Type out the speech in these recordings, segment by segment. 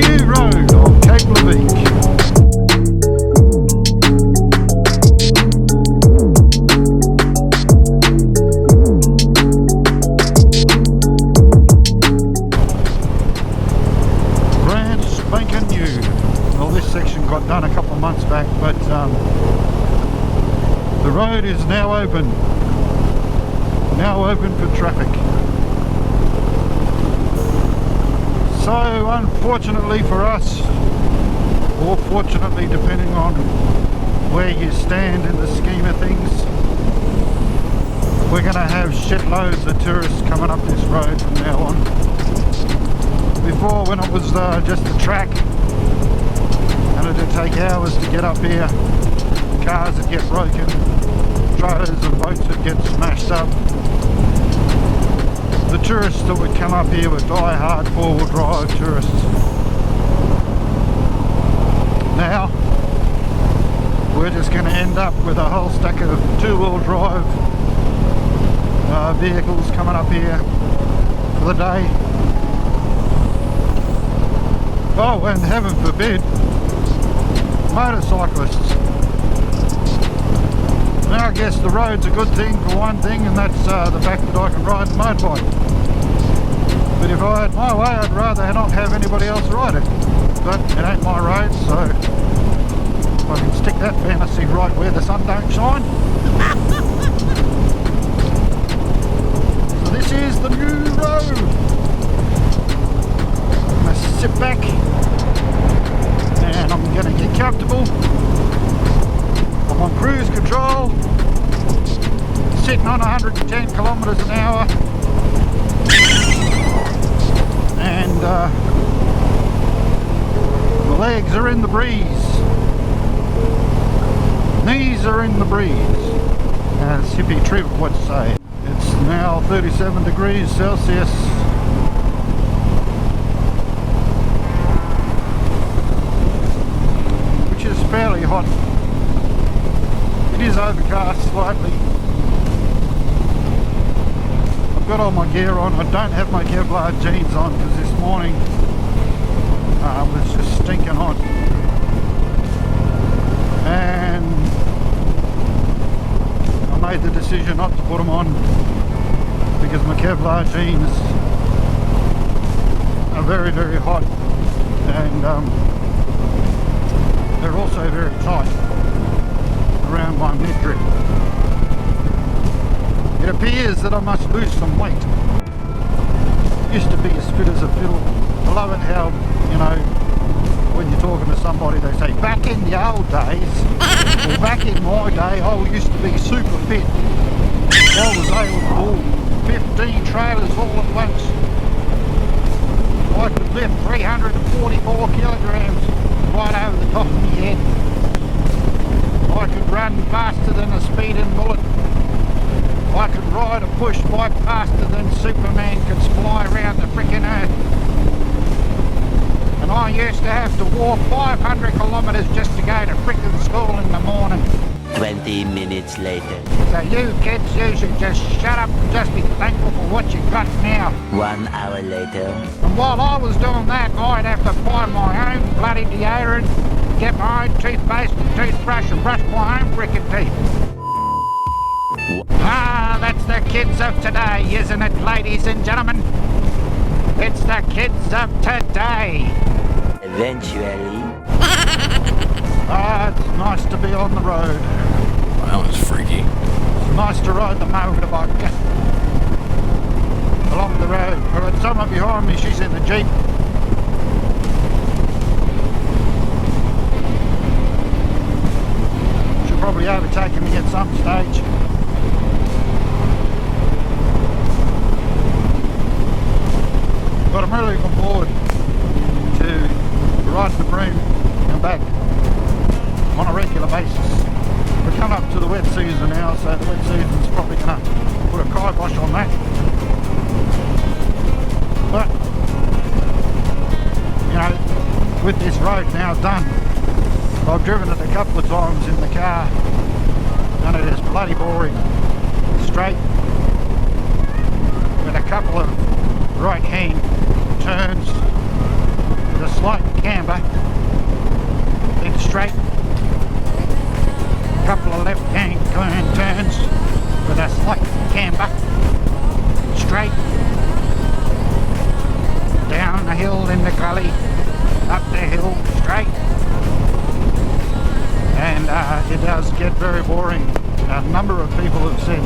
new road of Cape Leveque. Brand spanking new. Well, this section got done a couple of months back, but the road is now open. Now open for traffic. So unfortunately for us, or fortunately depending on where you stand in the scheme of things, we're going to have shitloads of tourists coming up this road from now on. Before, when it was just a track and it'd take hours to get up here, cars would get broken, trailers and boats would get smashed up. The tourists that would come up here were die-hard four-wheel drive tourists. Now, we're just going to end up with a whole stack of two-wheel drive vehicles coming up here for the day. Oh, and heaven forbid, motorcyclists. Now I guess the road's a good thing for one thing, and that's the fact that I can ride the motorbike. But if I had my way, I'd rather not have anybody else ride it. But it ain't my road, so I can stick that fantasy right where the sun don't shine. So this is the new road. I'm going to sit back and I'm going to get comfortable. I'm on cruise control, sitting on 110 kilometers an hour, and the legs are in the breeze, knees are in the breeze, as hippie Trip would say. It's now 37 degrees Celsius. Which is fairly hot. It is overcast slightly. I've got all my gear on. I don't have my Kevlar jeans on because this morning it was just stinking hot. And I made the decision not to put them on because my Kevlar jeans are very, very hot, and they're also very tight around my midriff. It appears that I must lose some weight. Used to be as fit as a fiddle. I love it how, you know, when you're talking to somebody they say, back in the old days, or back in my day, I used to be super fit. I was able to pull 15 trailers all at once. I could lift 344 kilograms right over the top of my head. I could run faster than a speeding bullet. I could ride a push bike faster than Superman could fly around the frickin' earth. And I used to have to walk 500 kilometres just to go to frickin' school in the morning. 20 minutes later. So you kids, you should just shut up and just be thankful for what you got now. 1 hour later. And while I was doing that, I'd have to buy my own bloody deodorant, get my own toothpaste and toothbrush and brush my own frickin' teeth. Ah, that's the kids of today, isn't it, ladies and gentlemen? It's the kids of today. Eventually. Ah, it's nice to be on the road. That was freaky. It's nice to ride the motorbike along the road. I've got someone behind me, she's in the Jeep. She'll probably overtake me at some stage. But I'm really looking forward to riding the broom and back on a regular basis. We're coming up to the wet season now, so the wet season's probably going to put a kibosh on that. But, you know, with this road now done, I've driven it a couple of times in the car and it is bloody boring. Straight with a couple of right hand turns with a slight shoulder, then straight, couple of left-hand turns with a slight camber, straight, down the hill in the gully, up the hill, straight, and it does get very boring. A number of people have said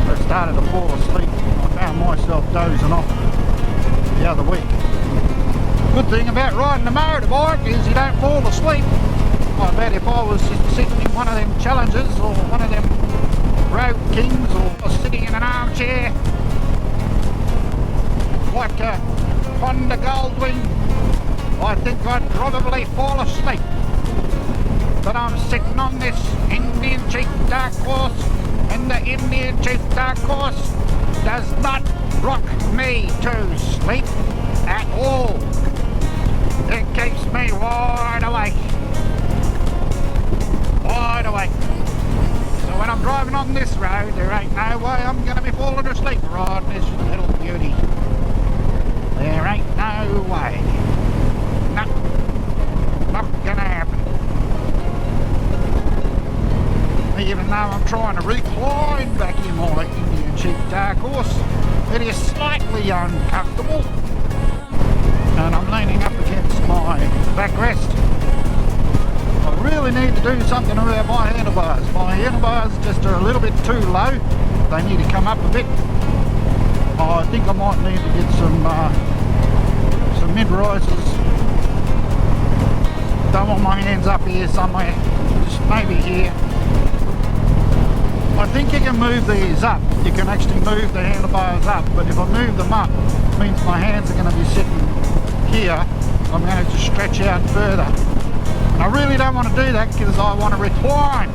they've started to fall asleep. I found myself dozing off the other week. Good thing about riding a motorbike is you don't fall asleep. I bet if I was sitting in one of them Challengers or one of them Road Kings or sitting in an armchair like a Honda Goldwing, I think I'd probably fall asleep. But I'm sitting on this Indian Chief Dark Horse, and the Indian Chief Dark Horse does not rock me to sleep at all. It keeps me wide awake. Wide awake. So when I'm driving on this road, there ain't no way I'm going to be falling asleep riding this little beauty. There ain't no way. No, not gonna happen. Even though I'm trying to recline back in my Indian Chief Dark Horse, it is slightly uncomfortable, and I'm leaning up against my backrest. I really need to do something about my handlebars. My handlebars just are a little bit too low. They need to come up a bit. I think I might need to get some mid-risers. Don't want my hands up here somewhere, just maybe here. I think you can move these up. You can actually move the handlebars up, but if I move them up, it means my hands are going to be sitting here. I'm going to just stretch out further. And I really don't want to do that because I want to recline.